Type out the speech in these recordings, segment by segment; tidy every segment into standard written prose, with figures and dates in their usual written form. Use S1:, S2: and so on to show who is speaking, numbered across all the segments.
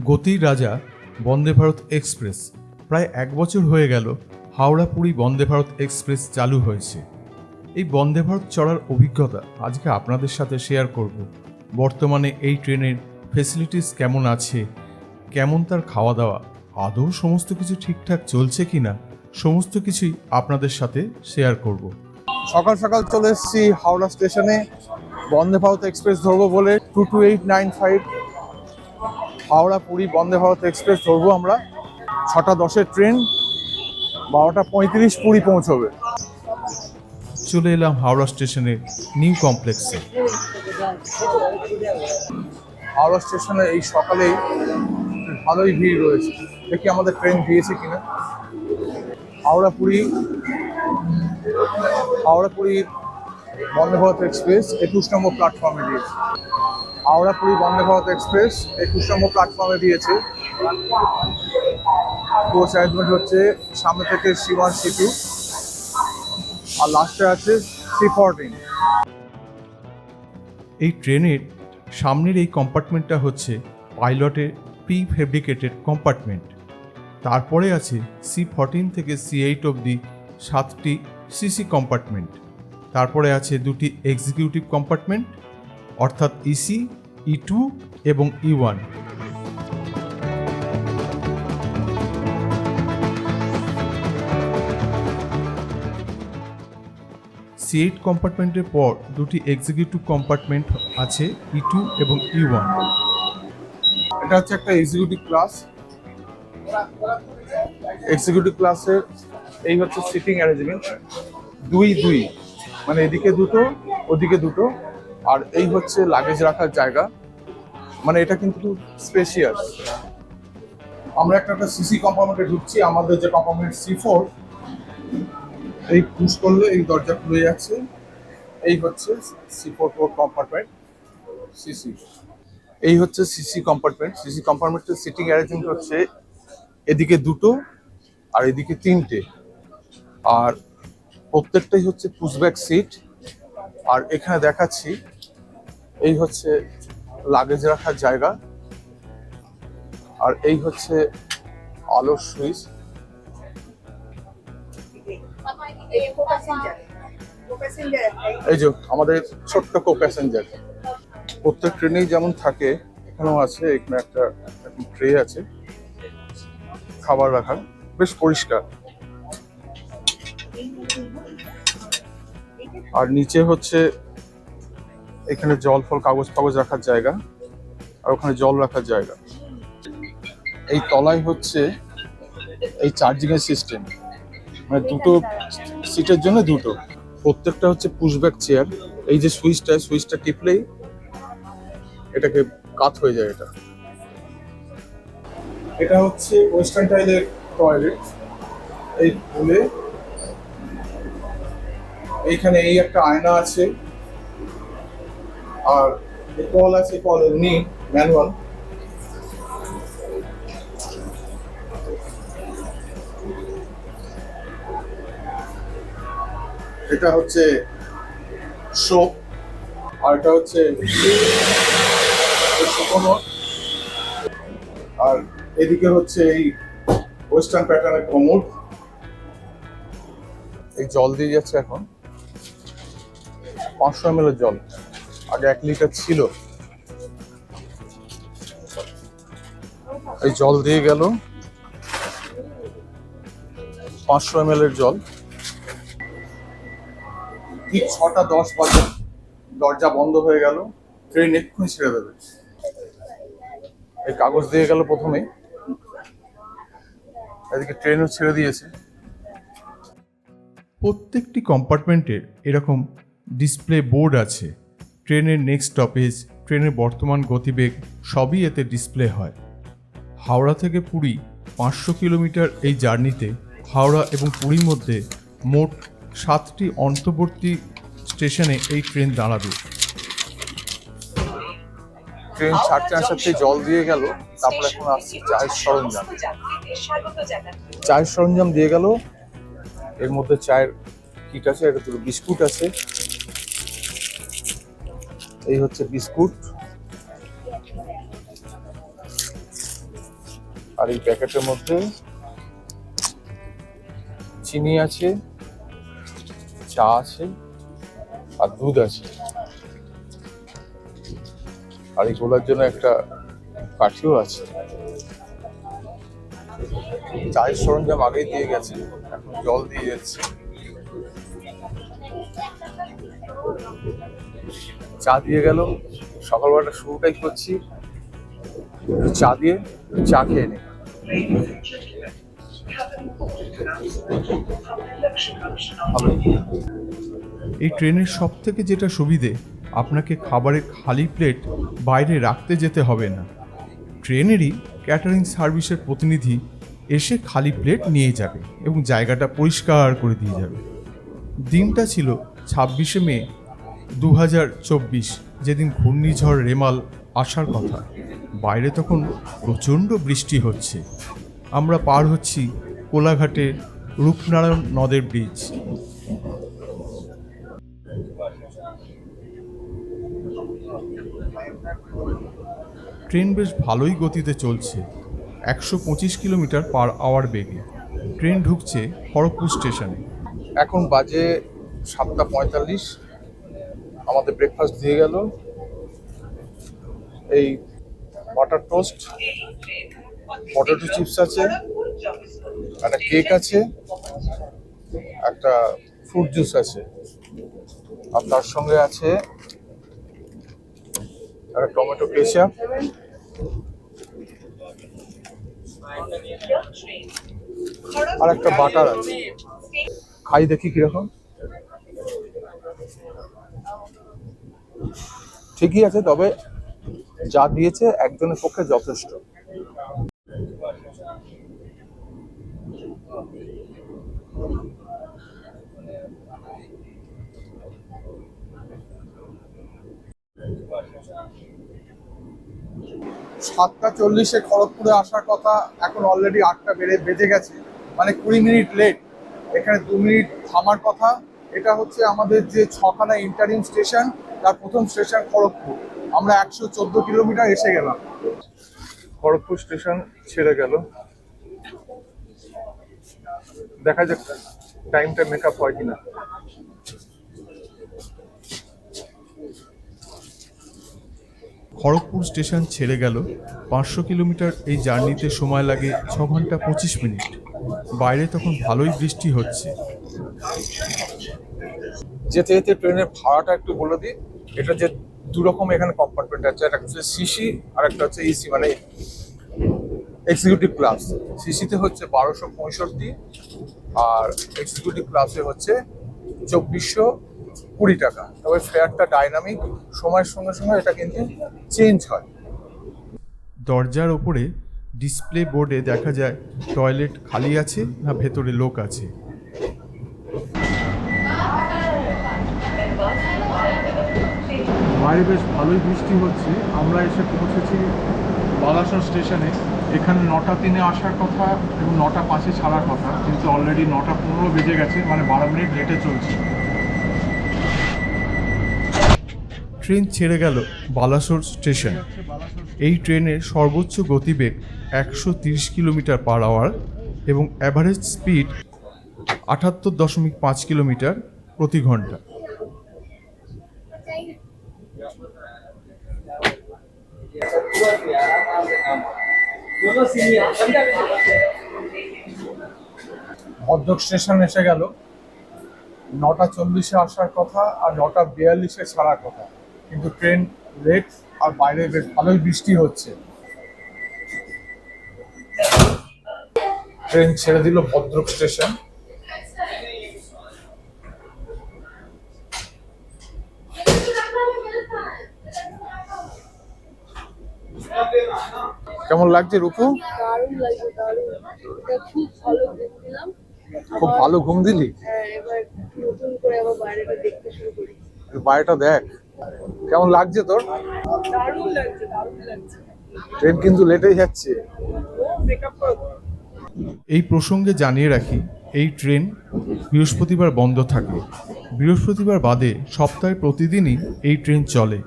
S1: গতির রাজা বন্দে ভারত এক্সপ্রেস প্রায় 1 বছর হয়ে গেল হাওড়া পুরী বন্দে ভারত এক্সপ্রেস চালু হয়েছে। এই বন্দে ভারত চড়ার অভিজ্ঞতা আজকে আপনাদের সাথে শেয়ার করব। বর্তমানে এই ট্রেনের ফেসিলিটিস কেমন আছে, কেমন তার খাওয়া দাওয়া, আদৌ সমস্ত কিছু ঠিকঠাক চলছে কিনা, সমস্ত কিছুই আপনাদের সাথে শেয়ার করব।
S2: সকাল সকাল চলে এসেছি হাওড়া স্টেশনে। বন্দে ভারত এক্সপ্রেস ধরবো বলে 22895 হাওড়া পুরী বন্দে ভারত এক্সপ্রেস ধরবো আমরা। 6:10-এর ট্রেন, 12:35 পুরী পৌঁছবে।
S1: চলে এলাম হাওড়া স্টেশনের নিউ কমপ্লেক্সে।
S2: হাওড়া স্টেশনে এই সকালেই ভালোই ভিড় রয়েছে। দেখি আমাদের ট্রেন দিয়েছে কিনা। হাওড়া পুরী বন্দে ভারত এক্সপ্রেস 21 নম্বর প্ল্যাটফর্মে দিয়েছে। হাওড়া পুরী বন্দে ভারত এক্সপ্রেস 21 নম্বর প্ল্যাটফর্মে দিয়েছে। কোচ অ্যারেঞ্জমেন্ট হচ্ছে সামনে থেকে C1 C2 আর লাস্টে আছে C14।
S1: এই ট্রেনের সামনের এই কম্পার্টমেন্টটা হচ্ছে পাইলটের প্রি ফেব্রিকেটেড কম্পার্টমেন্ট। তারপরে আছে C14 থেকে C8 অবধি 7টি সিসি কম্পার্টমেন্ট। তারপরে আছে 2টি এক্সিকিউটিভ কম্পার্টমেন্ট অর্থাৎ EC, E2 এবং E1। C8 কম্পার্টমেন্টের পর 2টি এক্সিকিউটিভ কম্পার্টমেন্ট আছে E2 এবং E1।
S2: এটা হচ্ছে একটা এক্সিকিউটিভ ক্লাস। এক্সিকিউটিভ ক্লাসের এই হচ্ছে সিটিং অ্যারেঞ্জমেন্ট, 2-2, মানে এদিকে দুটো ওদিকে দুটো। আর এই হচ্ছে লাগেজ রাখার জায়গা, মানে এটা কিন্তু স্পেশিয়াস। আমরা একটা সিসি কম্পার্টমেন্টে ঢুকছি। আমাদের যে কম্পার্টমেন্ট C4, এই পুশ করলে এই দরজা খুলে যাচ্ছে। এই হচ্ছে C4 কম্পার্টমেন্ট সিসি। এই হচ্ছে সিসি কম্পার্টমেন্ট। সিসি কম্পার্টমেন্টের সিটিং অ্যারেঞ্জমেন্ট হচ্ছে এদিকে দুটো আর এদিকে 3টে, আর প্রত্যেকটাই হচ্ছে পুশব্যাক সিট। আর এখানে দেখাচ্ছি এই হচ্ছে লাগেজ রাখার জায়গা, আর এই হচ্ছে আলোর সুইচ। এই যে আমাদের ছোট্ট কো প্যাসেঞ্জার। প্রত্যেক ট্রেনেই যেমন থাকে এখানেও আছে। এখানে একটা ট্রে আছে খাবার রাখার, বেশ পরিষ্কার। আর নিচে হচ্ছে এখানে জল ফল কাগজ ফাগজ রাখার জায়গা, আর ওখানে জল রাখার জায়গা। এই তলায় হচ্ছে এই চার্জিং এর সিস্টেম, মানে দুটো সিটের জন্য দুটো। প্রত্যেকটা হচ্ছে পুশব্যাক চেয়ার। এই যে সুইচটা টিপলেই এটাকে কাত হয়ে যায়। এটা হচ্ছে ওয়েস্টার্ন টাইলের টয়লেট। এই খুলে এইখানে এই একটা আয়না আছে, আর কল আছে, কল এমনি ম্যানুয়াল। এটা হচ্ছে সোপ, আর এটা হচ্ছে শুকনো। আর এদিকে হচ্ছে এই ওয়েস্টার্ন প্যাটার্নের কোমর। এই জল দিয়ে যাচ্ছে এখন 500 ml জল, আগে 1 লিটার ছিল। এই জল দিয়ে গেল 500 ml জল। ঠিক 6:10 বাজে দরজা বন্ধ হয়ে গেল। ট্রেন এক্ষুনি ছেড়ে দেবে। এই কাগজ দিয়ে গেল প্রথমে, এদিকে ট্রেনও ছেড়ে দিয়েছে।
S1: প্রত্যেকটি কম্পার্টমেন্টের এরকম ডিসপ্লে বোর্ড আছে। ট্রেনের নেক্সট স্টপেজ, ট্রেনের বর্তমান গতিবেগ সবই এতে ডিসপ্লে হয়। হাওড়া থেকে পুরী 500 কিলোমিটার এই জার্নিতে হাওড়া এবং পুরীর মধ্যে মোট 7টি অন্তর্বর্তী স্টেশনে এই ট্রেন দাঁড়াবে।
S2: ট্রেন ছাড়তে জল দিয়ে গেল। তারপরে এখন আসছে চায়ের সরঞ্জাম দিয়ে গেল। এর মধ্যে চায়ের কিট আছে, এটা দুটো বিস্কুট আছে। এই হচ্ছে বিস্কুট। আর এই প্যাকেটের মধ্যে চিনি আছে, চা আছে আর দুধ আছে। আর এই গোলার জন্য একটা কাঠিও আছে। চায়ের সরঞ্জাম আগেই দিয়ে গেছে, এখন জল দিয়ে যাচ্ছে। চা দিয়ে গেল, সকালবেলাটা শুরুটাই করছি চা দিয়ে। চা খেয়ে নি।
S1: এই ট্রেনের সব থেকে যেটা সুবিধে, আপনাকে খাবারের খালি প্লেট বাইরে রাখতে যেতে হবে না। ট্রেনেরই ক্যাটারিং সার্ভিসের প্রতিনিধি এসে খালি প্লেট নিয়ে যাবে এবং জায়গাটা পরিষ্কার করে দিয়ে যাবে। দিনটা ছিল 26শে মে 2024, যেদিন ঘূর্ণিঝড় রেমাল আসার কথা। বাইরে তখন প্রচণ্ড বৃষ্টি হচ্ছে। আমরা পার হচ্ছি কোলাঘাটে রূপনারায়ণ নদের ব্রিজ। ট্রেন বেশ ভালোই গতিতে চলছে, 125 কিলোমিটার পার আওয়ার বেগে। ট্রেন ঢুকছে খড়গপুর স্টেশনে।
S2: এখন বাজে 7:45। আমাদের ব্রেকফাস্ট দিয়ে গেল। এই বাটার টোস্ট, পটেটো চিপস আছে, একটা কেক আছে, একটা ফ্রুট জুস আছে, আর তার সঙ্গে আছে একটা টমেটো কেচাপ, আর একটা বাটার আছে। খাই দেখি কিরকম। ঠিকই আছে, তবে যা দিয়েছে একজনের পক্ষে যথেষ্ট। সাতটা 40-এ খড়গপুরে আসার কথা, এখন অলরেডি 8টা বেজে গেছে, মানে 20 মিনিট লেট। এখানে 2 মিনিট থামার কথা। এটা হচ্ছে আমাদের যে 6খানা ইন্টারিম স্টেশন, তার প্রথম স্টেশন খড়গপুর। আমরা 114 কিলোমিটার এসে গেলাম। খড়গপুর স্টেশন ছেড়ে গেল। দেখা যাক টাইমটা মেকআপ হয় কিনা।
S1: খড়গপুর স্টেশন ছেড়ে গেল। 500 কিলোমিটার এই জার্নিতে সময় লাগে 6 ঘন্টা 25 মিনিট। বাইরে তখন ভালোই বৃষ্টি হচ্ছে।
S2: যেতে যেতে ট্রেনের ভাড়াটা একটু বলে দিই। এটা যে দু রকম এখানে কম্পার্টমেন্ট আছে, একটা হচ্ছে সিসি আর একটা হচ্ছে ইসি, মানে এক্সিকিউটিভ ক্লাস। সিসিতে হচ্ছে 1265 আর এক্সিকিউটিভ ক্লাসে হচ্ছে 2420 টাকা। তবে ফেয়ারটা ডাইনামিক, সময়ের সঙ্গে সঙ্গে এটা কিন্তু চেঞ্জ হয়।
S1: দরজার ওপরে ডিসপ্লে বোর্ডে দেখা যায় টয়লেট খালি আছে না ভেতরে লোক আছে। বাইরে বেশ ভালোই বৃষ্টি হচ্ছে। আমরা এসে পৌঁছেছি বালাসর স্টেশনে। এখানে 9টা 3-এ আসার কথা এবং 9টা 5-এ ছাড়ার কথা, কিন্তু অলরেডি 9টা 15 বেজে গেছে, মানে 12 মিনিট লেটে চলছে। ট্রেন ছেড়ে গেল বালাসর স্টেশন। এই ট্রেনের সর্বোচ্চ গতিবেগ 130 কিলোমিটার পার আওয়ার এবং অ্যাভারেজ স্পিড 78.5 কিলোমিটার প্রতি ঘন্টা।
S2: ভদ্রক স্টেশন এসে গেল। 9টা 40-এ আসার কথা আর 9টা 42-এ ছাড়ার কথা, কিন্তু ট্রেন লেট আর বাইরে বেশ ভালোই বৃষ্টি হচ্ছে। ট্রেন ছেড়ে দিল ভদ্রক স্টেশন। কেমন লাগছে রূপু?
S3: দারুণ লাগছে, দারুণ। এটা খুব ভালো দেখছিলাম।
S2: খুব ভালো ঘুম দিলি?
S3: হ্যাঁ, এবার নতুন করে আবার বাইরেটা দেখতে শুরু করি।
S2: বাইরেটা দেখ কেমন লাগছে তোর?
S3: দারুণ লাগছে, দারুণ লাগছে।
S2: ট্রেন কিন্তু লেটেই যাচ্ছে।
S3: মেকআপ করো।
S1: এই প্রসঙ্গে জানিয়ে রাখি, এই ট্রেন বৃহস্পতিবার বন্ধ থাকে। বৃহস্পতিবার বাদে সপ্তাহে প্রতিদিনই এই ট্রেন চলে।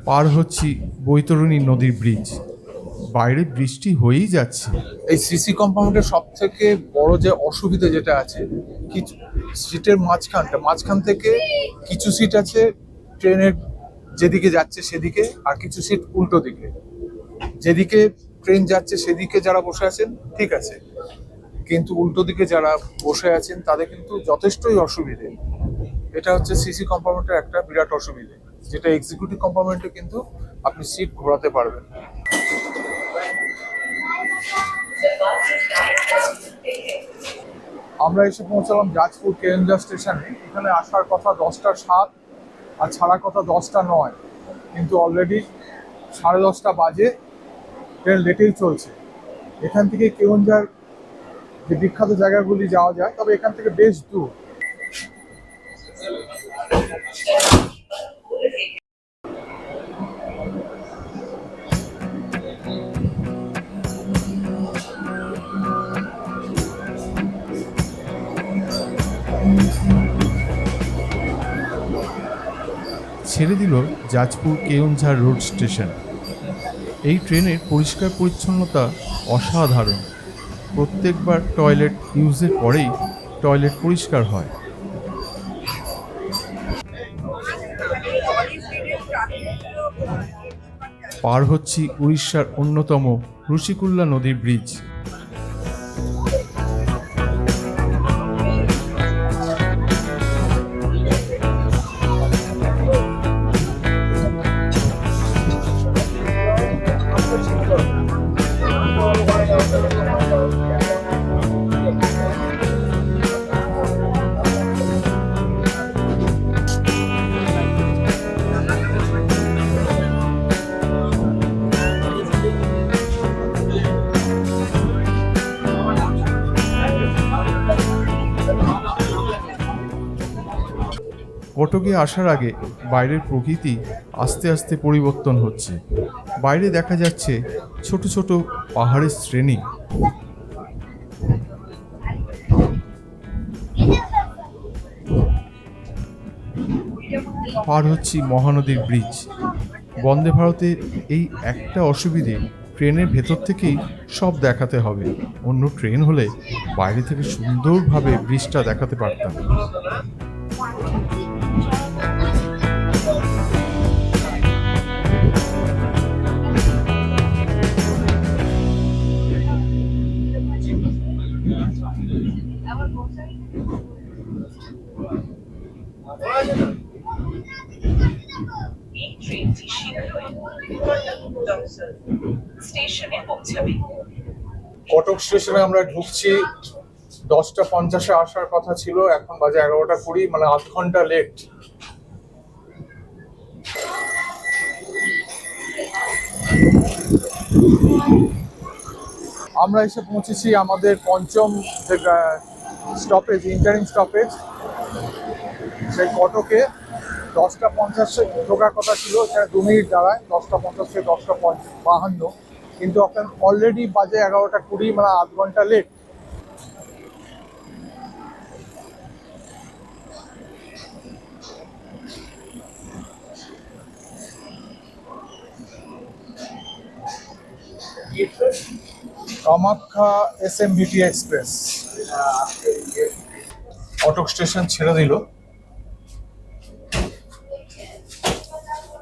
S1: পার হচ্ছি বৈতরণী নদীর ব্রিজ। বাইরে বৃষ্টি হয়েই যাচ্ছে।
S2: এই সিসি কম্পাউন্ডের সব থেকে বড় যে অসুবিধা যেটা আছে, কিছু সিটের মাঝখান থেকে কিছু সিট আছে ট্রেনের যেদিকে যাচ্ছে সেদিকে, আর কিছু সিট উল্টো দিকে। যেদিকে ট্রেন যাচ্ছে সেদিকে যারা বসে আছেন ঠিক আছে, কিন্তু উল্টো দিকে যারা বসে আছেন তাদের কিন্তু যথেষ্টই অসুবিধে। এটা হচ্ছে সিসি কম্পার্টমেন্টের একটা বিরাট অসুবিধে, যেটা এক্সিকিউটিভ কম্পার্টমেন্টে কিন্তু আপনি সিট ঘোরাতে পারবেন। আমরা এসে পৌঁছালাম জাজপুর কেএনজার স্টেশনে। এখানে আসার কথা 10টা 7 আর ছাড়ার কথা 10টা 9, কিন্তু অলরেডি 10:30 বাজে, ট্রেন লেটেই চলছে। এখান থেকে কেওনঝাড় যে বিখ্যাত জায়গাগুলি যাওয়া যায়, তবে এখান থেকে বেশ দূর।
S1: ছেড়ে দিল জাজপুর কেওনঝাড় রোড স্টেশন। এই ট্রেনের পরিষ্কার পরিচ্ছন্নতা অসাধারণ। প্রত্যেকবার টয়লেট ইউজের পরেই টয়লেট পরিষ্কার হয়। পার হচ্ছি উড়িষ্যার অন্যতম ঋষিকুল্যা নদীর ব্রিজ। কটকে আসার আগে বাইরের প্রকৃতি আস্তে আস্তে পরিবর্তন হচ্ছে। বাইরে দেখা যাচ্ছে ছোট ছোট পাহাড়ের শ্রেণী। পার হচ্ছি মহানদীর ব্রিজ। বন্দে ভারতের এই একটা অসুবিধে, ট্রেনের ভেতর থেকেই সব দেখাতে হবে। অন্য ট্রেন হলে বাইরে থেকে সুন্দরভাবে ব্রিজটা দেখাতে পারতাম।
S2: কটক স্টেশনে আমরা ঢুকছি। 10টা 50-এ আসার কথা ছিল, এখন বাজে 11টা 20, মানে আধ ঘন্টা লেট। আমরা এসে পৌঁছেছি আমাদের পঞ্চম যে স্টপেজ, ইন্টারিম স্টপেজ, সেই কটকে। 10টা 50-এ ঢোকার কথা ছিল, এখানে 2 মিনিট দাঁড়ায়। 10টা 50 থেকে 10টা 52, কিন্তু এখন অলরেডি বাজে 11টা 20, মানে আধ ঘন্টা late. Kamakhya SMBT express Cuttack station ছেড়ে দিল।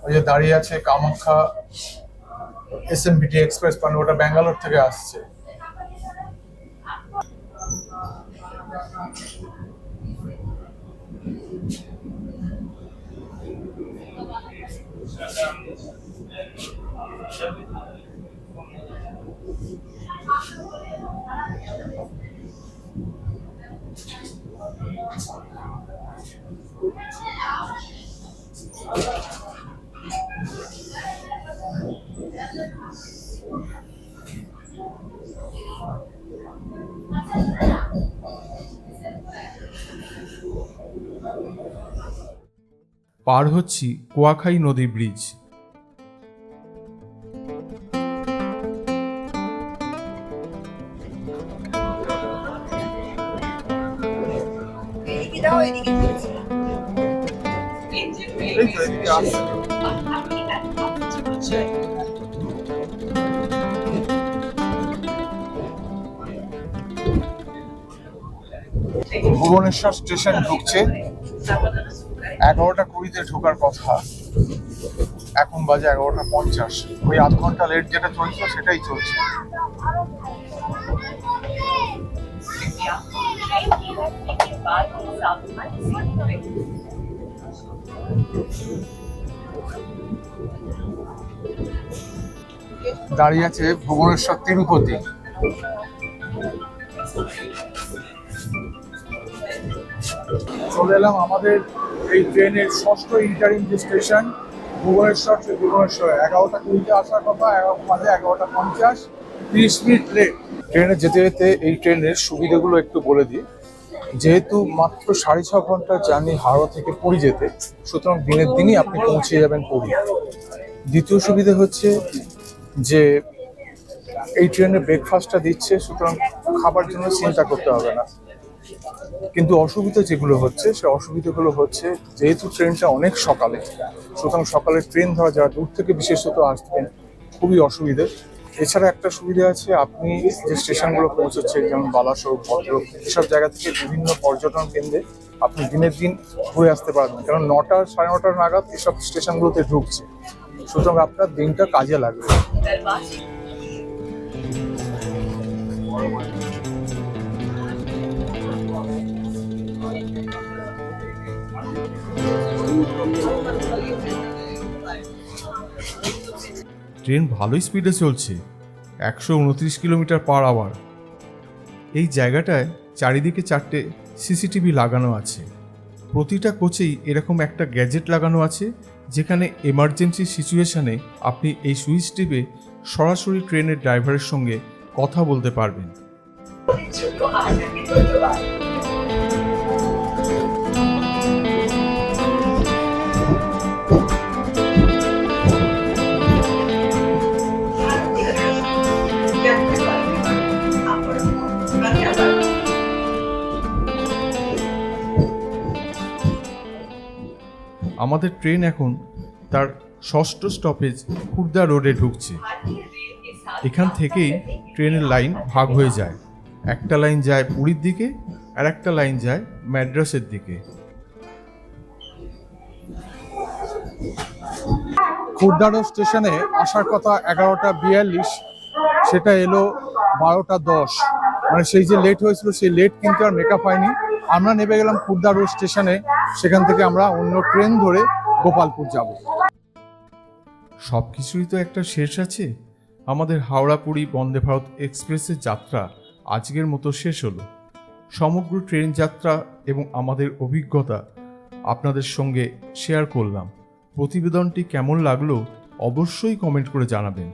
S2: ওই যে দাঁড়িয়ে আছে কামাখ্যা SMBT এক্সপ্রেস, মানে ওটা ব্যাঙ্গালোর থেকে আসছে।
S1: পার হচ্ছি কুয়াখাই নদী ব্রিজ।
S2: ভুবনেশ্বর স্টেশন ঢুকছে। 11:20-তে ঢোকার কথা, এখন বাজে 11:50। ওই আধ ঘন্টা লেট যেটা চলছে সেটাই চলছে। দাঁড়িয়ে আছে ভুবনেশ্বর তিরুপতি। চলে এলাম আমাদের এই ট্রেনের ষষ্ঠ ইন্টারিম যে স্টেশন ভুবনেশ্বর। 11:20-তে আসার কথা, এখন বাজে 11:50, 30 মিনিট লেট। ট্রেনে যেতে যেতে এই ট্রেনের সুবিধাগুলো একটু বলে দিই। যেহেতু মাত্র 6.5 ঘন্টা জার্নি হাওড়া থেকে পুরী যেতে, সুতরাং দিনের দিনই আপনি পৌঁছে যাবেন পুরী। দ্বিতীয় সুবিধা হচ্ছে যে এই ট্রেনে ব্রেকফাস্টটা দিচ্ছে, সুতরাং খাবার জন্য চিন্তা করতে হবে না। কিন্তু অসুবিধা যেগুলো হচ্ছে, সে অসুবিধাগুলো হচ্ছে যেহেতু ট্রেনটা অনেক সকালে, সুতরাং সকালে ট্রেন ধরা যারা দূর থেকে বিশেষত আসবেন খুবই অসুবিধে। এছাড়া একটা সুবিধা আছে, আপনি যে স্টেশনগুলো পৌঁছচ্ছে যেমন বালাসোর, ভদ্রক, এসব জায়গা থেকে বিভিন্ন পর্যটন কেন্দ্রে আপনি দিনের দিন ঘুরে আসতে পারবেন, কারণ 9টা 9:30 নাগাদ এসব স্টেশনগুলোতে ঢুকছে, সুতরাং আপনার দিনটা কাজে লাগবে।
S1: ট্রেন ভালোই স্পিডে চলছে, 129 কিলোমিটার/আওয়ার। এই জায়গাটায় চারিদিকে 4টে সিসিটিভি লাগানো আছে। প্রতিটা কোচেই এরকম একটা গ্যাজেট লাগানো আছে, যেখানে এমার্জেন্সি সিচুয়েশনে আপনি এই সুইচ টিপে সরাসরি ট্রেনের ড্রাইভারের সঙ্গে কথা বলতে পারবেন। আমাদের ট্রেন এখন তার ষষ্ঠ স্টপেজ খুর্দা রোডে ঢুকছে। এখান থেকেই ট্রেনের লাইন ভাগ হয়ে যায়, একটা লাইন যায় পুরীর দিকে আর একটা লাইন যায় ম্যাড্রাসের দিকে।
S2: খুর্দা রোড স্টেশনে আসার কথা 11:42, সেটা এলো 12:10। মানে সেই যে লেট হয়েছিল সেই লেট কিন্তু আর মেকআপ হয়নি। আমরা নেমে গেলাম খুর্দা রোড স্টেশনে, সেখান থেকে আমরা অন্য ট্রেন ধরে গোপালপুর যাব।
S1: সব কিছুরই তো একটা শেষ আছে। আমাদের হাওড়া পুরী বন্দে ভারত এক্সপ্রেসের যাত্রা আজকের মতো শেষ হলো। সমগ্র ট্রেন যাত্রা এবং আমাদের অভিজ্ঞতা আপনাদের সঙ্গে শেয়ার করলাম। প্রতিবেদনটি কেমন লাগলো অবশ্যই কমেন্ট করে জানাবেন।